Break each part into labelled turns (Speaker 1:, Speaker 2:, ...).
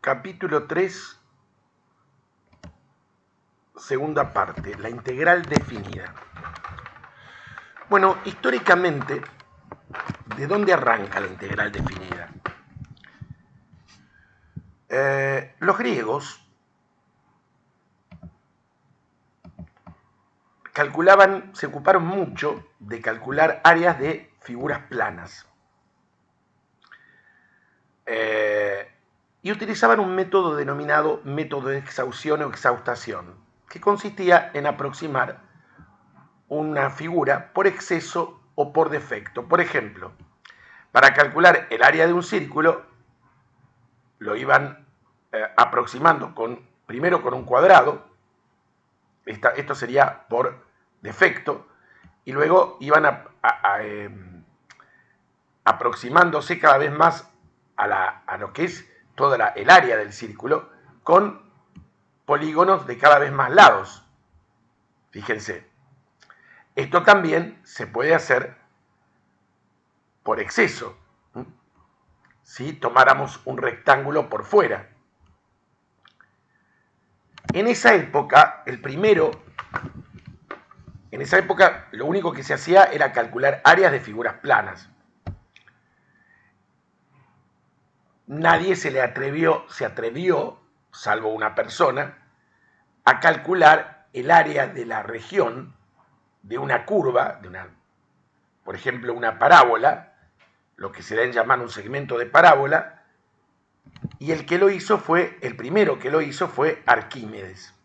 Speaker 1: Capítulo 3, segunda parte, la integral definida. Bueno, históricamente, ¿de dónde arranca la integral definida? Los griegos se ocuparon mucho de calcular áreas de figuras planas. Y utilizaban un método denominado método de exhaustión o exhaustación, que consistía en aproximar una figura por exceso o por defecto. Por ejemplo, para calcular el área de un círculo, lo iban aproximando primero con un cuadrado, esto sería por defecto, y luego iban aproximándose cada vez más a lo que es toda el área del círculo con polígonos de cada vez más lados. Fíjense, esto también se puede hacer por exceso, si tomáramos un rectángulo por fuera. En esa época, lo único que se hacía era calcular áreas de figuras planas. Nadie se atrevió, salvo una persona, a calcular el área de la región de una curva, por ejemplo, una parábola, lo que se da en llamar un segmento de parábola, y el primero que lo hizo fue Arquímedes.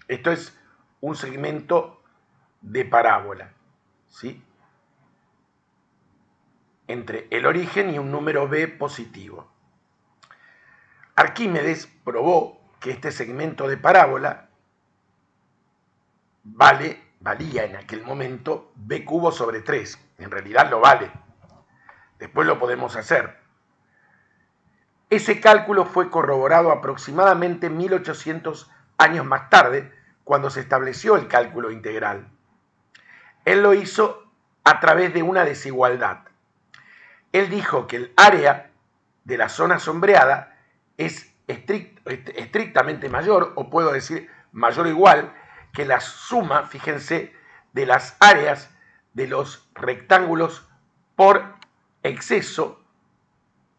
Speaker 1: Esto es un segmento de parábola, ¿sí? Entre el origen y un número b positivo. Arquímedes probó que este segmento de parábola valía en aquel momento b cubo sobre 3. En realidad lo vale. Después lo podemos hacer. Ese cálculo fue corroborado aproximadamente 1800 años más tarde, cuando se estableció el cálculo integral. Él lo hizo a través de una desigualdad. Él dijo que el área de la zona sombreada es estrictamente mayor, o puedo decir mayor o igual, que la suma, fíjense, de las áreas de los rectángulos por exceso,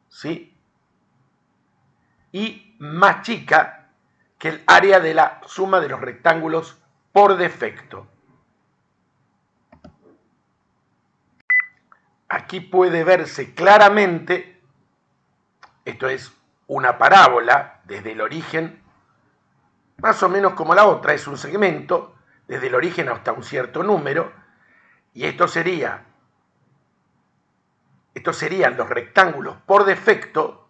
Speaker 1: ¿sí? Y más chica que el área de la suma de los rectángulos por defecto. Aquí puede verse claramente, esto es una parábola desde el origen, más o menos como la otra, es un segmento desde el origen hasta un cierto número, y estos serían los rectángulos por defecto,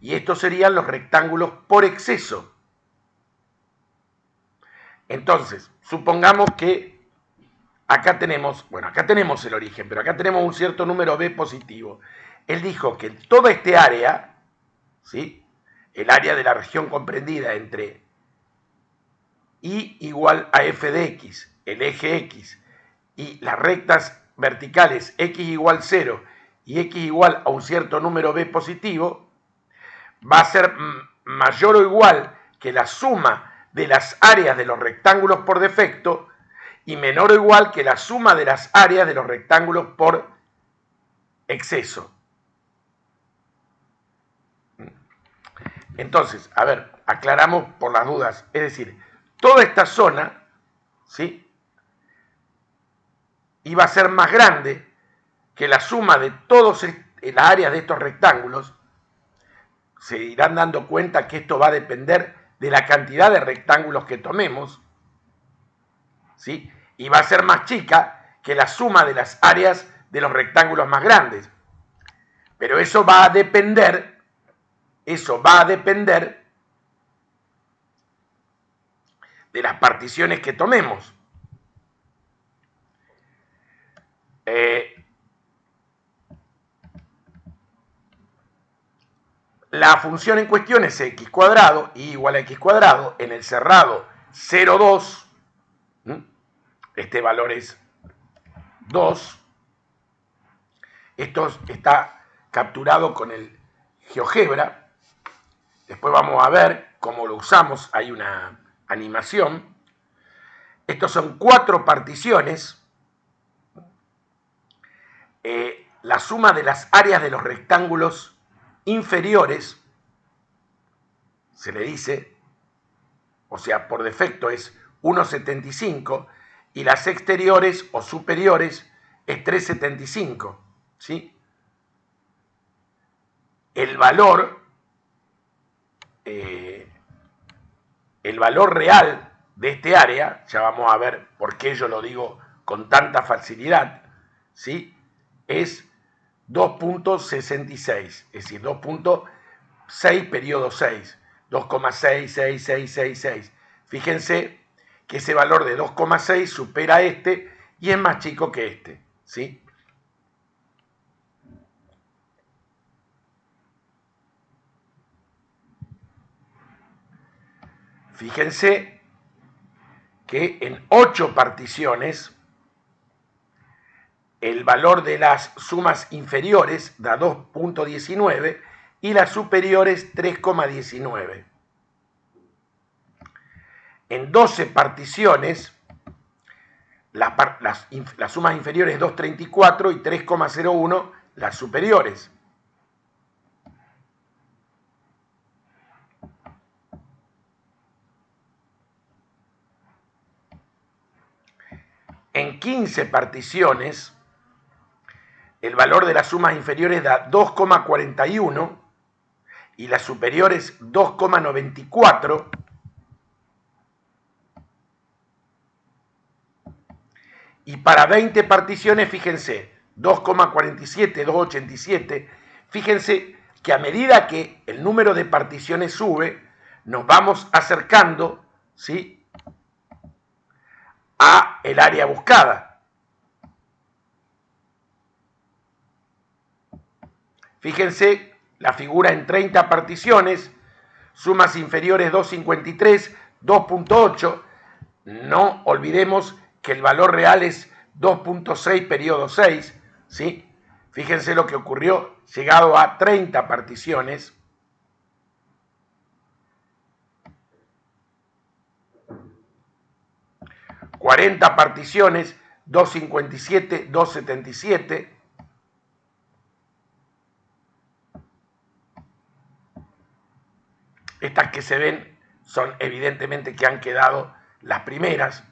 Speaker 1: y estos serían los rectángulos por exceso. Entonces, supongamos que acá tenemos el origen, pero acá tenemos un cierto número b positivo. Él dijo que toda este área, ¿sí?, el área de la región comprendida entre y igual a f de x, el eje x, y las rectas verticales x igual 0 y x igual a un cierto número b positivo, va a ser mayor o igual que la suma de las áreas de los rectángulos por defecto y menor o igual que la suma de las áreas de los rectángulos por exceso. Entonces, a ver, aclaramos por las dudas. Es decir, toda esta zona, ¿sí?, iba a ser más grande que la suma de todas las áreas de estos rectángulos. Se irán dando cuenta que esto va a depender de la cantidad de rectángulos que tomemos, ¿sí?, y va a ser más chica que la suma de las áreas de los rectángulos más grandes. Pero eso va a depender de las particiones que tomemos. La función en cuestión es x cuadrado, y igual a x cuadrado, en el cerrado 0,2, este valor es 2, esto está capturado con el GeoGebra. Después vamos a ver cómo lo usamos, hay una animación. Estos son 4 particiones. La suma de las áreas de los rectángulos inferiores, se le dice, o sea, por defecto es 1,75, y las exteriores o superiores es 3,75, ¿sí? El valor real de este área, ya vamos a ver por qué yo lo digo con tanta facilidad, ¿sí? Es 2.66, es decir, 2.6 periodo 6, 2,66666. Fíjense que ese valor de 2,6 supera este y es más chico que este, ¿sí? Fíjense que en 8 particiones el valor de las sumas inferiores da 2.19 y las superiores 3,19. En 12 particiones las sumas inferiores 2,34 y 3,01 las superiores. En 15 particiones el valor de las sumas inferiores da 2,41 y las superiores 2,94. Y para 20 particiones, fíjense, 2,47, 2,87. Fíjense que a medida que el número de particiones sube, nos vamos acercando, ¿sí?, a el área buscada. Fíjense la figura en 30 particiones, sumas inferiores 2,53, 2,8. No olvidemos que el valor real es 2,6 periodo 6, ¿sí? Fíjense lo que ocurrió llegado a 30 particiones. ...40 particiones, 2,57, 2,77... Estas que se ven son evidentemente que han quedado las primeras.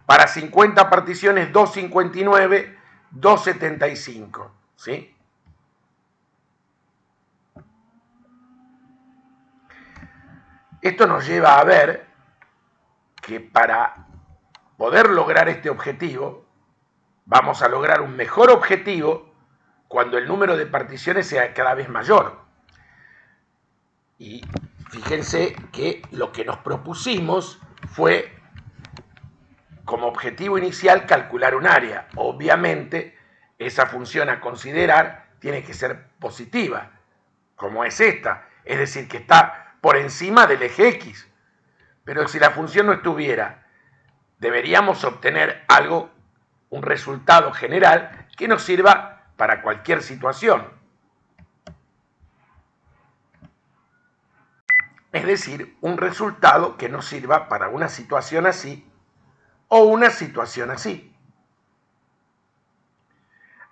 Speaker 1: Para 50 particiones, 2,59, 2,75, ¿sí? Esto nos lleva a ver que para poder lograr este objetivo, vamos a lograr un mejor objetivo cuando el número de particiones sea cada vez mayor. Y fíjense que lo que nos propusimos fue, como objetivo inicial, calcular un área. Obviamente, esa función a considerar tiene que ser positiva, como es esta, es decir, que está por encima del eje X. Pero si la función no estuviera, deberíamos obtener algo, un resultado general que nos sirva para cualquier situación. Es decir, un resultado que nos sirva para una situación así o una situación así.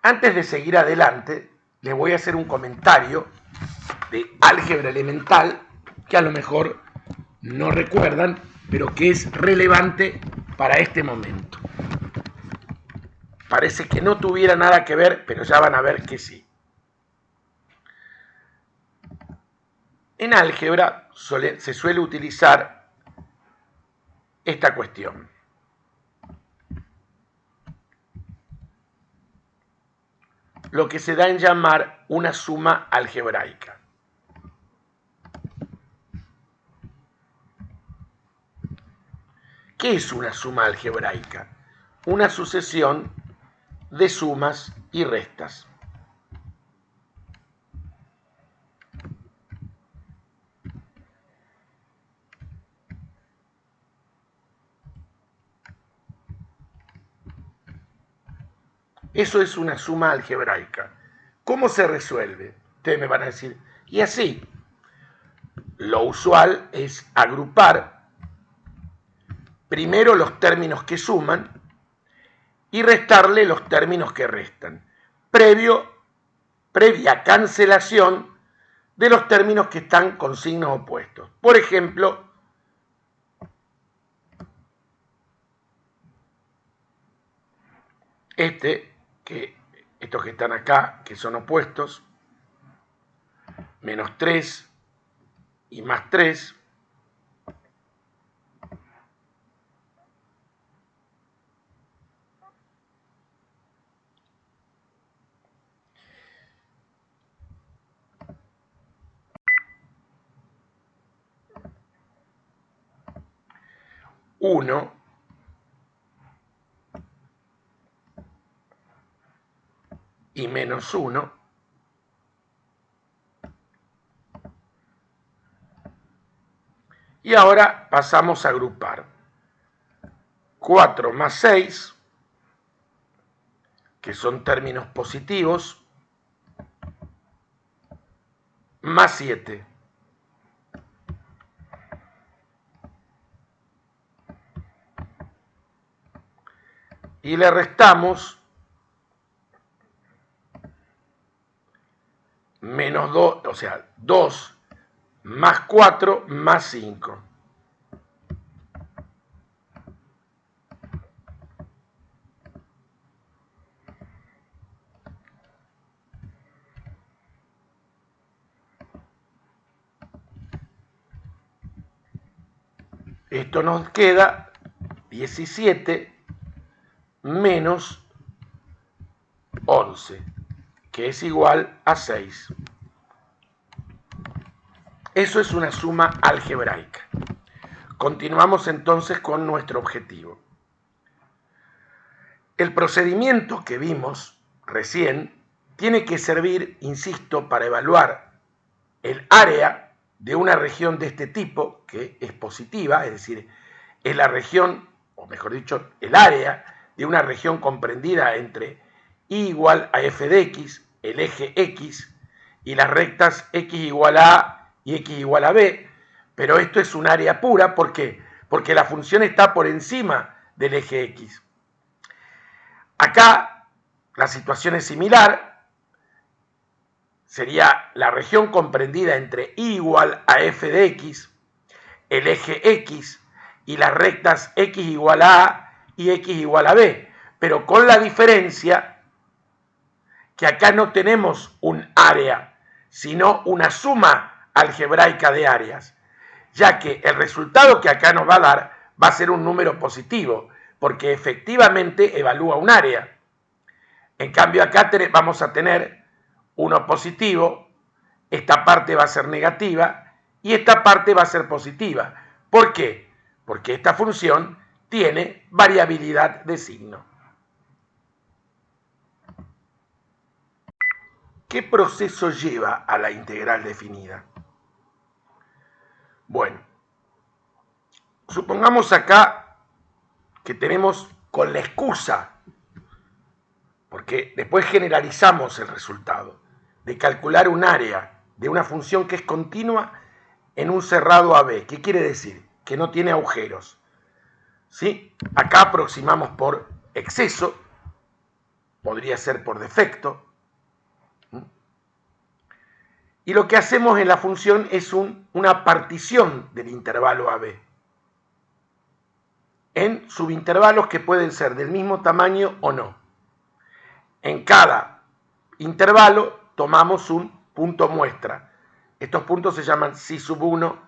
Speaker 1: Antes de seguir adelante, les voy a hacer un comentario de álgebra elemental que a lo mejor no recuerdan, pero que es relevante para este momento. Parece que no tuviera nada que ver, pero ya van a ver que sí. En álgebra se suele utilizar esta cuestión. Lo que se da en llamar una suma algebraica. ¿Qué es una suma algebraica? Una sucesión de sumas y restas. Eso es una suma algebraica. ¿Cómo se resuelve? Ustedes me van a decir, Y así, lo usual es agrupar primero los términos que suman y restarle los términos que restan, previa cancelación de los términos que están con signos opuestos. Por ejemplo, estos que están acá, que son opuestos, menos 3 y más 3, uno y menos 1, y ahora pasamos a agrupar 4 más 6, que son términos positivos, más 7. Y le restamos menos 2, o sea, 2 más 4 más 5. Esto nos queda 17 menos 11, que es igual a 6. Eso es una suma algebraica. Continuamos entonces con nuestro objetivo. El procedimiento que vimos recién tiene que servir, insisto, para evaluar el área de una región de este tipo, que es positiva, es decir, es la región, o mejor dicho, el área de una región comprendida entre y igual a f de x, el eje x, y las rectas x igual a a y x igual a b, pero esto es un área pura, ¿por qué? Porque la función está por encima del eje x. Acá la situación es similar, sería la región comprendida entre y igual a f de x, el eje x y las rectas x igual a y x igual a b, pero con la diferencia que acá no tenemos un área, sino una suma algebraica de áreas, ya que el resultado que acá nos va a dar va a ser un número positivo, porque efectivamente evalúa un área. En cambio acá vamos a tener uno positivo, esta parte va a ser negativa y esta parte va a ser positiva. ¿Por qué? Porque esta función tiene variabilidad de signo. ¿Qué proceso lleva a la integral definida? Bueno, supongamos acá que tenemos con la excusa, porque después generalizamos el resultado, de calcular un área de una función que es continua en un cerrado AB. ¿Qué quiere decir? Que no tiene agujeros. ¿Sí? Acá aproximamos por exceso, podría ser por defecto. Y lo que hacemos en la función es una partición del intervalo AB en subintervalos que pueden ser del mismo tamaño o no. En cada intervalo tomamos un punto muestra. Estos puntos se llaman psi sub 1,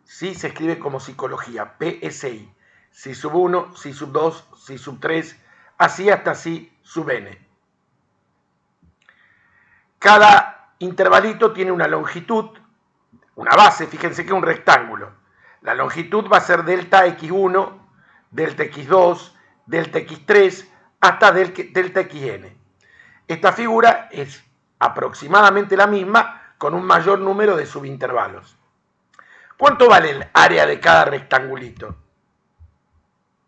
Speaker 1: psi se escribe como psicología, PSI, psi sub 1, psi sub 2, psi sub 3, así hasta psi sub n. Cada intervalito tiene una longitud, una base, fíjense que es un rectángulo. La longitud va a ser delta x1, delta x2, delta x3, hasta delta xn. Esta figura es aproximadamente la misma con un mayor número de subintervalos. ¿Cuánto vale el área de cada rectangulito?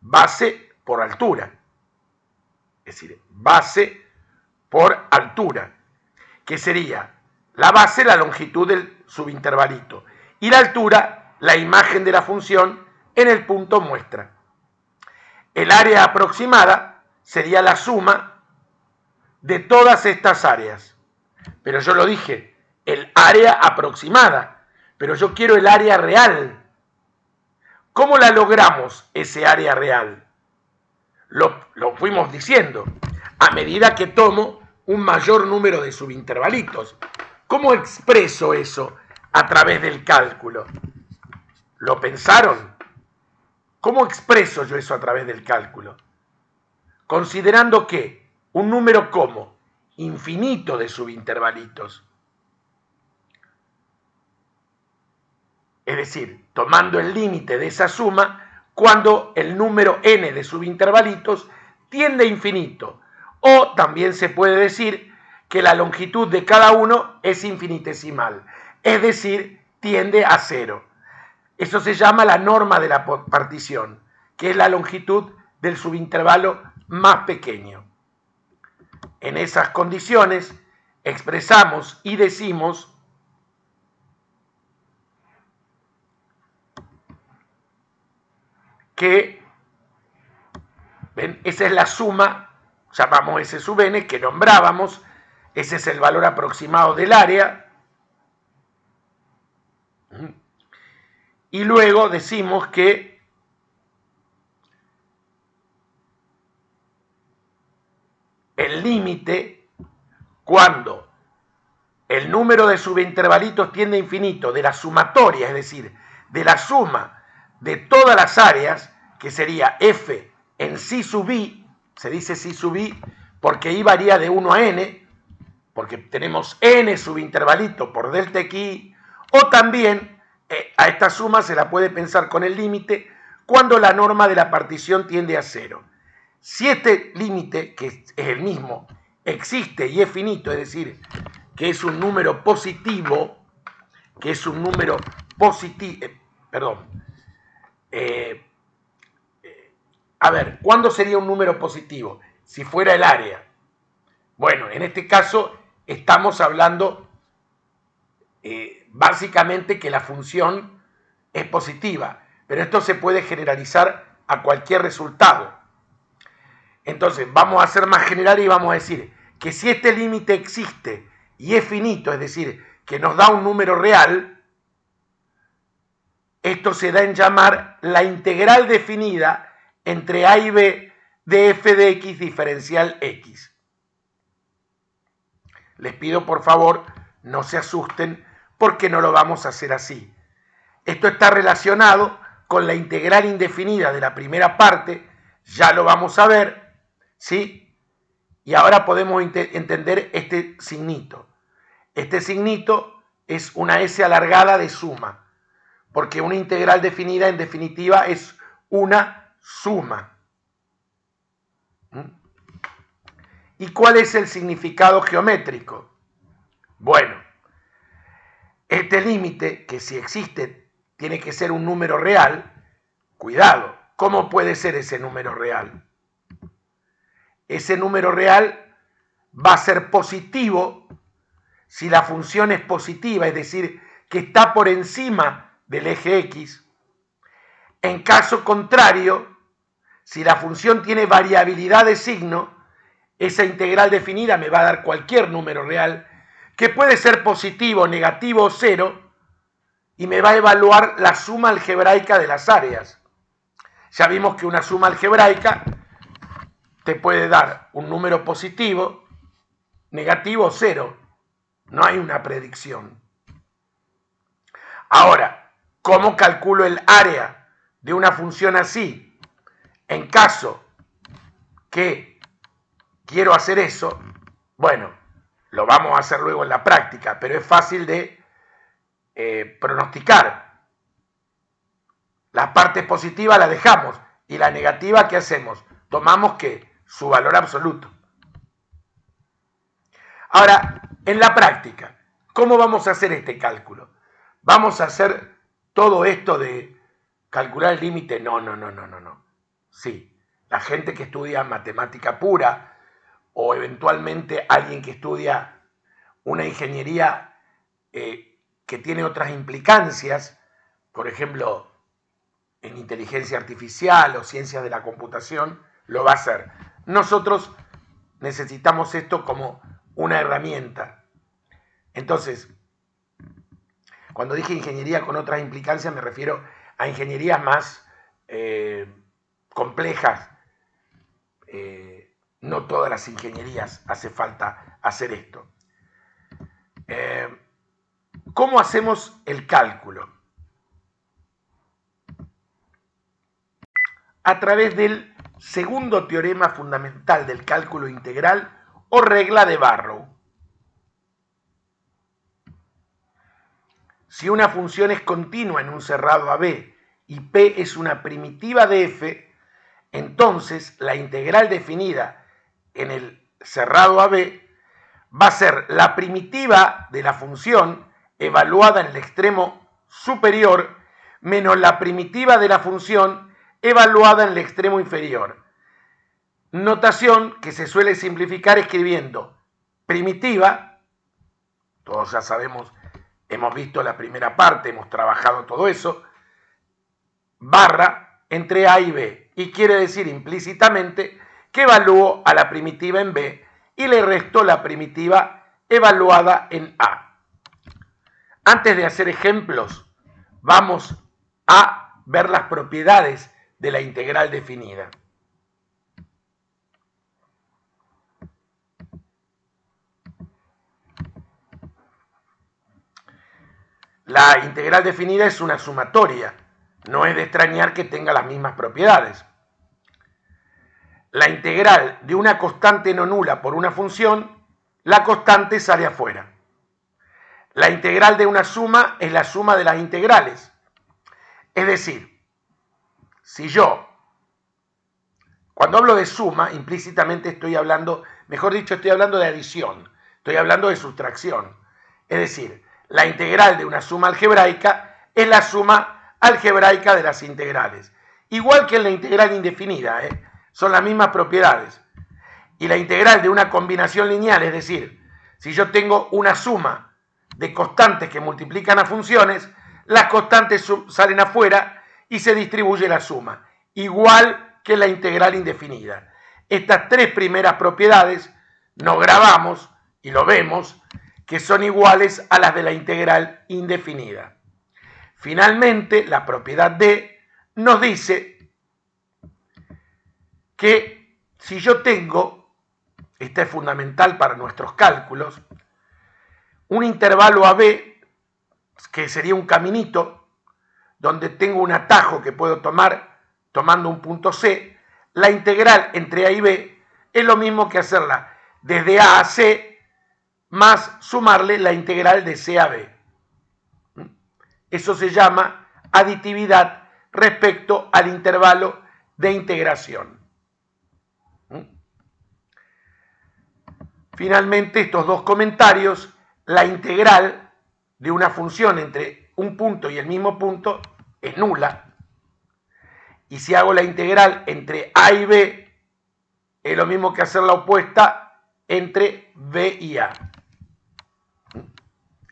Speaker 1: Base por altura. Es decir, base por altura, que sería La base, la longitud del subintervalito. Y la altura, la imagen de la función en el punto muestra. El área aproximada sería la suma de todas estas áreas. Pero yo lo dije, el área aproximada. Pero yo quiero el área real. ¿Cómo la logramos, ese área real? Lo fuimos diciendo. A medida que tomo un mayor número de subintervalitos. ¿Cómo expreso eso a través del cálculo? ¿Lo pensaron? ¿Cómo expreso yo eso a través del cálculo? Considerando que un número como infinito de subintervalitos, es decir, tomando el límite de esa suma cuando el número n de subintervalitos tiende a infinito. O también se puede decir que la longitud de cada uno es infinitesimal, es decir, tiende a cero. Eso se llama la norma de la partición, que es la longitud del subintervalo más pequeño. En esas condiciones expresamos y decimos que, ¿ven? Esa es la suma, llamamos S sub n, que nombrábamos, ese es el valor aproximado del área, y luego decimos que el límite, cuando el número de subintervalitos tiende a infinito de la sumatoria, es decir, de la suma de todas las áreas, que sería f en psi sub i, se dice psi sub i porque i varía de 1 a n, porque tenemos n subintervalito por delta xi, o también a esta suma se la puede pensar con el límite cuando la norma de la partición tiende a cero. Si este límite, que es el mismo, existe y es finito, es decir, que es un número positivo, a ver, ¿cuándo sería un número positivo? Si fuera el área. Bueno, en este caso estamos hablando básicamente que la función es positiva, pero esto se puede generalizar a cualquier resultado. Entonces vamos a ser más general y vamos a decir que si este límite existe y es finito, es decir, que nos da un número real, esto se da en llamar la integral definida entre a y b de f de x diferencial x. Les pido por favor no se asusten porque no lo vamos a hacer así. Esto está relacionado con la integral indefinida de la primera parte, ya lo vamos a ver, ¿sí? Y ahora podemos entender este signito. Este signito es una S alargada de suma, porque una integral definida en definitiva es una suma. ¿Y cuál es el significado geométrico? Bueno, este límite, que si existe tiene que ser un número real, cuidado, ¿cómo puede ser ese número real? Ese número real va a ser positivo si la función es positiva, es decir, que está por encima del eje X. En caso contrario, si la función tiene variabilidad de signo, esa integral definida me va a dar cualquier número real, que puede ser positivo, negativo o cero, y me va a evaluar la suma algebraica de las áreas. Ya vimos que una suma algebraica te puede dar un número positivo, negativo o cero. No hay una predicción. Ahora, ¿cómo calculo el área de una función así? En caso que quiero hacer eso, bueno, lo vamos a hacer luego en la práctica, pero es fácil de pronosticar. La parte positiva la dejamos y la negativa, ¿qué hacemos? Tomamos ¿qué? Su valor absoluto. Ahora, en la práctica, ¿cómo vamos a hacer este cálculo? ¿Vamos a hacer todo esto de calcular el límite? No. Sí, la gente que estudia matemática pura o eventualmente alguien que estudia una ingeniería que tiene otras implicancias, por ejemplo, en inteligencia artificial o ciencias de la computación, lo va a hacer. Nosotros necesitamos esto como una herramienta. Entonces, cuando dije ingeniería con otras implicancias, me refiero a ingenierías más complejas. No todas las ingenierías hace falta hacer esto. ¿Cómo hacemos el cálculo? A través del segundo teorema fundamental del cálculo integral o regla de Barrow. Si una función es continua en un cerrado AB y P es una primitiva de f, entonces la integral definida en el cerrado AB va a ser la primitiva de la función evaluada en el extremo superior menos la primitiva de la función evaluada en el extremo inferior. Notación que se suele simplificar escribiendo primitiva, todos ya sabemos, hemos visto la primera parte, hemos trabajado todo eso, barra entre A y B, y quiere decir implícitamente que evalúo a la primitiva en B y le resto la primitiva evaluada en A. Antes de hacer ejemplos, vamos a ver las propiedades de la integral definida. La integral definida es una sumatoria, no es de extrañar que tenga las mismas propiedades. La integral de una constante no nula por una función, la constante sale afuera. La integral de una suma es la suma de las integrales. Es decir, si yo, cuando hablo de suma, implícitamente estoy hablando, mejor dicho, estoy hablando de adición, estoy hablando de sustracción. Es decir, la integral de una suma algebraica es la suma algebraica de las integrales. Igual que en la integral indefinida, son las mismas propiedades. Y la integral de una combinación lineal, es decir, si yo tengo una suma de constantes que multiplican a funciones, las constantes salen afuera y se distribuye la suma, igual que la integral indefinida. Estas tres primeras propiedades nos grabamos y lo vemos que son iguales a las de la integral indefinida. Finalmente, la propiedad D nos dice que si yo tengo, esta es fundamental para nuestros cálculos, un intervalo AB, que sería un caminito, donde tengo un atajo que puedo tomar tomando un punto C, la integral entre A y B es lo mismo que hacerla desde A a C más sumarle la integral de C a B. Eso se llama aditividad respecto al intervalo de integración. Finalmente, estos dos comentarios, la integral de una función entre un punto y el mismo punto es nula. Y si hago la integral entre A y B, es lo mismo que hacer la opuesta entre B y A.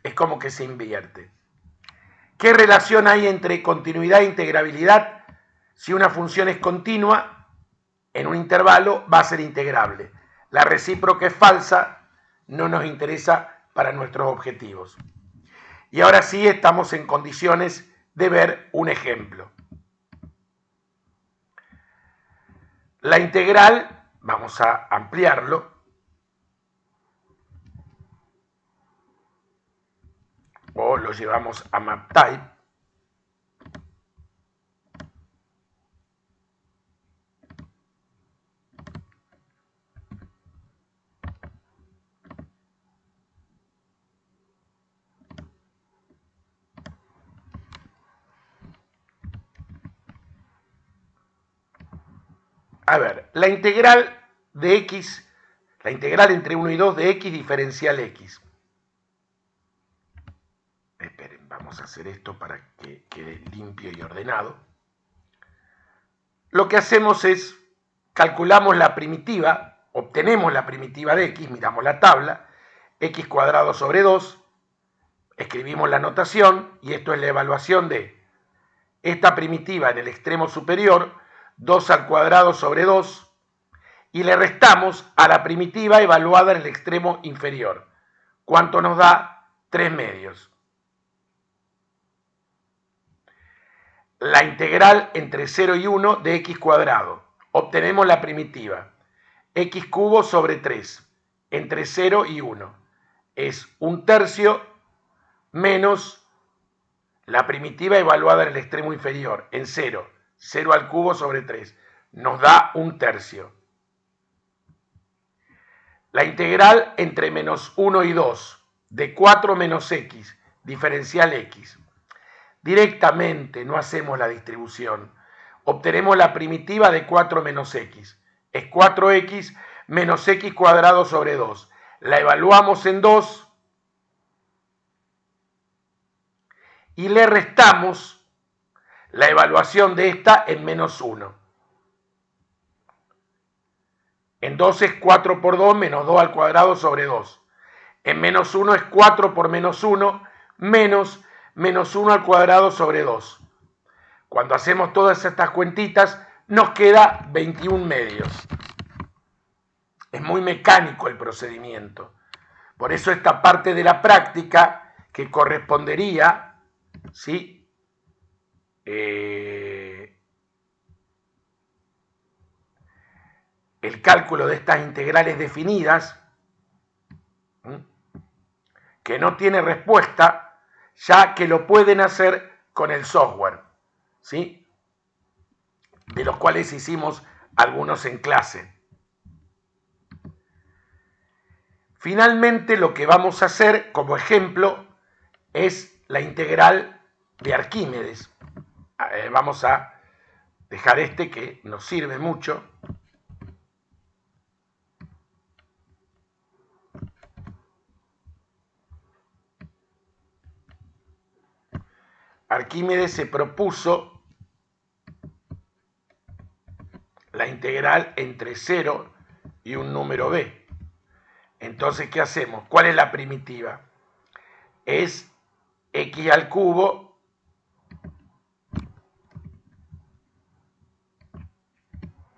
Speaker 1: Es como que se invierte. ¿Qué relación hay entre continuidad e integrabilidad? Si una función es continua, en un intervalo va a ser integrable. La recíproca es falsa, no nos interesa para nuestros objetivos. Y ahora sí estamos en condiciones de ver un ejemplo. La integral, vamos a ampliarlo, o lo llevamos a MapType. A ver, la integral de x, la integral entre 1 y 2 de x diferencial x. Esperen, vamos a hacer esto para que quede limpio y ordenado. Lo que hacemos es, calculamos la primitiva, obtenemos la primitiva de x, miramos la tabla, x cuadrado sobre 2, escribimos la notación y esto es la evaluación de esta primitiva en el extremo superior, 2 al cuadrado sobre 2, y le restamos a la primitiva evaluada en el extremo inferior. ¿Cuánto nos da? 3 medios. La integral entre 0 y 1 de x cuadrado. Obtenemos la primitiva. X cubo sobre 3 entre 0 y 1. Es 1/3 menos la primitiva evaluada en el extremo inferior, en 0. 0 al cubo sobre 3. Nos da 1/3. La integral entre menos 1 y 2 de 4 menos x, diferencial x. Directamente no hacemos la distribución. Obtenemos la primitiva de 4 menos x. Es 4x menos x cuadrado sobre 2. La evaluamos en 2 y le restamos la evaluación de esta en menos 1. En 2 es 4 por 2 menos 2 al cuadrado sobre 2. En menos 1 es 4 por menos 1 menos menos 1 al cuadrado sobre 2. Cuando hacemos todas estas cuentitas, nos queda 21 medios. Es muy mecánico el procedimiento. Por eso esta parte de la práctica que correspondería, ¿sí? El cálculo de estas integrales definidas, que no tiene respuesta, ya que lo pueden hacer con el software, ¿sí? De los cuales hicimos algunos en clase. Finalmente, lo que vamos a hacer como ejemplo es la integral de Arquímedes. Vamos a dejar este que nos sirve mucho. Arquímedes se propuso la integral entre 0 y un número b. Entonces, ¿qué hacemos? ¿Cuál es la primitiva? Es x al cubo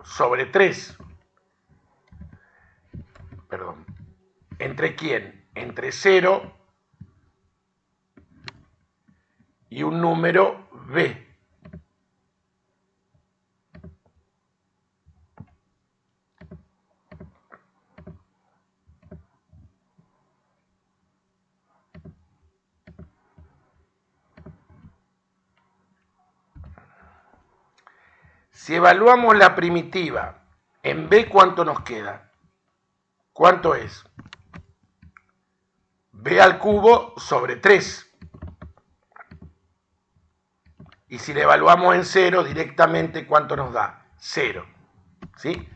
Speaker 1: sobre 3. Perdón. ¿Entre quién? Entre 0 y un número b. Si evaluamos la primitiva en b, ¿cuánto nos queda? ¿Cuánto es? B al cubo sobre 3. Y si le evaluamos en 0 directamente, ¿cuánto nos da? 0. ¿Sí?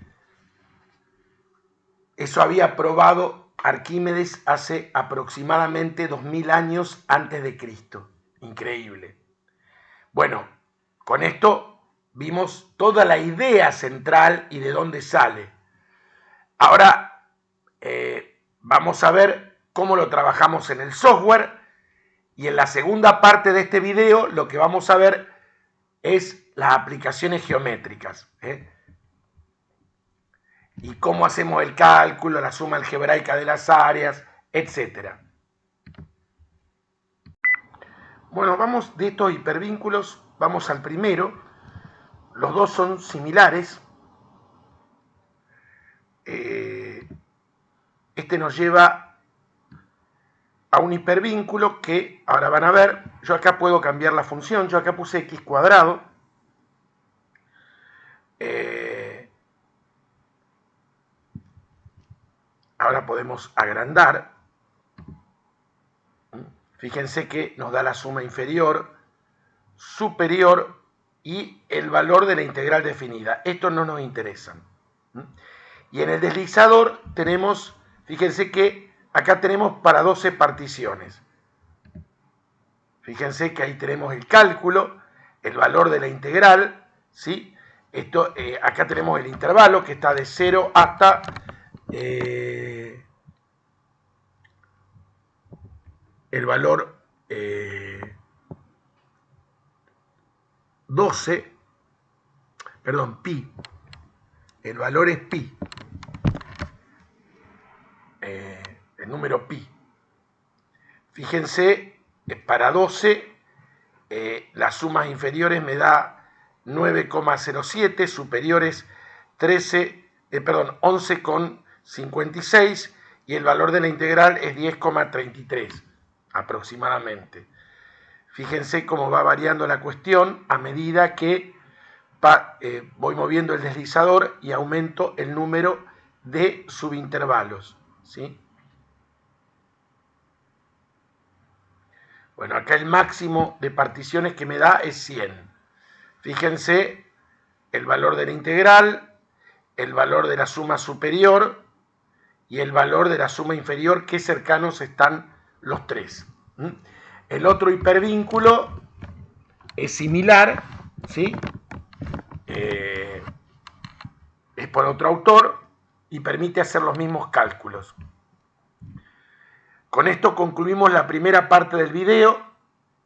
Speaker 1: Eso había probado Arquímedes hace aproximadamente 2000 años antes de Cristo. Increíble. Bueno, con esto vimos toda la idea central y de dónde sale. Ahora vamos a ver cómo lo trabajamos en el software. Y en la segunda parte de este video lo que vamos a ver es las aplicaciones geométricas. Y cómo hacemos el cálculo, la suma algebraica de las áreas, etc. Bueno, vamos de estos hipervínculos, vamos al primero. Los dos son similares. Este nos lleva a un hipervínculo que, ahora van a ver, yo acá puedo cambiar la función, yo acá puse x cuadrado, ahora podemos agrandar, fíjense que nos da la suma inferior, superior y el valor de la integral definida. Estos no nos interesan. Y en el deslizador tenemos, fíjense que acá tenemos para 12 particiones. Fíjense que ahí tenemos el cálculo, el valor de la integral, ¿sí? Acá tenemos el intervalo que está de 0 hasta el valor pi. El valor es pi. El número pi. Fíjense, para 12, las sumas inferiores me da 9,07, superiores 11,56 y el valor de la integral es 10,33 aproximadamente. Fíjense cómo va variando la cuestión a medida que voy moviendo el deslizador y aumento el número de subintervalos, ¿sí? Bueno, acá el máximo de particiones que me da es 100. Fíjense el valor de la integral, el valor de la suma superior y el valor de la suma inferior, qué cercanos están los tres. El otro hipervínculo es similar, ¿sí? Es por otro autor y permite hacer los mismos cálculos. Con esto concluimos la primera parte del video.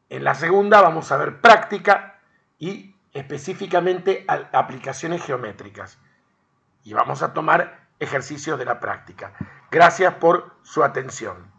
Speaker 1: En la segunda vamos a ver práctica y específicamente aplicaciones geométricas. Y vamos a tomar ejercicios de la práctica. Gracias por su atención.